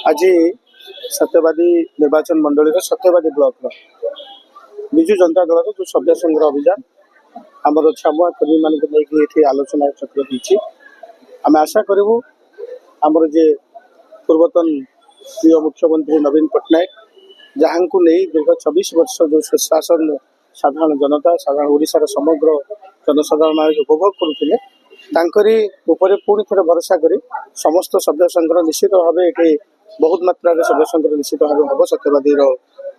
आज सत्यवादी निर्वाचन मंडल सत्यवादी ब्लॉक विजु जनता दल जो सभ्य संग्रह अभियान आमर छामुआ कर्मी मान नहीं आलोचना चक्र होती आम आशा करूँ आमर जे पूर्वतन प्रिय मुख्यमंत्री नवीन पट्टनायक जहाँ को नहीं दीर्घ 24 वर्ष जो सुशासन साधारण जनता साधारण ओडिशार समग्र जनसाधारण उपभोग करुले पुणी थे भरोसा कर समस्त सभ्य संघर निश्चित भाव ये बहुत मात्रा सभ्य संघर निश्चित भाव हम सत्यवादी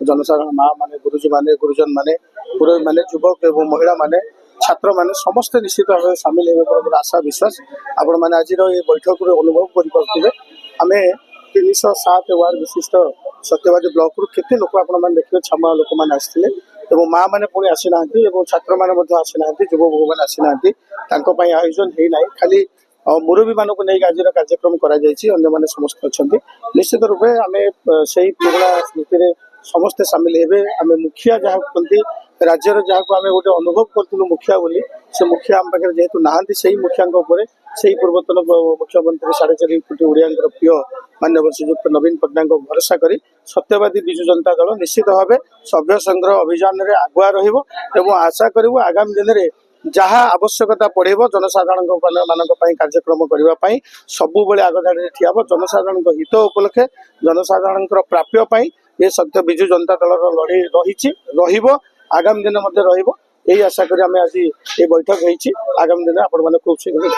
जनसाधारण माँ माने गुरुजी माने गुरुजन माने पुरोहित माने युवक एवं महिला माने छात्र माने समस्ते निश्चित भाव सामिल होगा आशा विश्वास आपण मैंने आज ये बैठक अनुभव करें आम 307 वार्ड विशिष्ट सत्यवादी ब्लॉक रु केते लोक आपण देखिए छामुआ लोक मैंने आसते माँ मैंने पुणी आसी ना छात्र मैंने आसी ना युवक मैंने आसी ना आयोजन है खाली मुरबी मान को लेकिन आज कार्यक्रम कर समस्त अच्छा निश्चित रूपे आम से पुराणा स्मृति समस्ते सामिल हे आम मुखिया जहाँ कहते राज्यर जहाँ को आम गोटे अनुभव करूँ मुखिया बोली से मुखिया आम पाखे जेहेतु नहांती से मुखिया से पूर्वतन मुख्यमंत्री 4.5 कोटी ओडिया प्रिय माननीय श्रीयुक्त नवीन पट्टनायक भरोसा कर सत्यवादी विजु जनता दल निश्चित भाव सभ्य संग्रह अभियान में आगुआ रहा आशा करूँ आगामी दिन में जहाँ आवश्यकता पड़े जनसाधारण मान कार्यक्रम करने सबु आगधाड़ी ठिया जनसाधारण हित उपलक्षे जनसाधारण प्राप्य ये सत्य विजु जनता दल लड़े रही आगामी दिन यही आशा करी आम आज ये बैठक होती आगामी दिन आपण मैंने खूब शीघ्र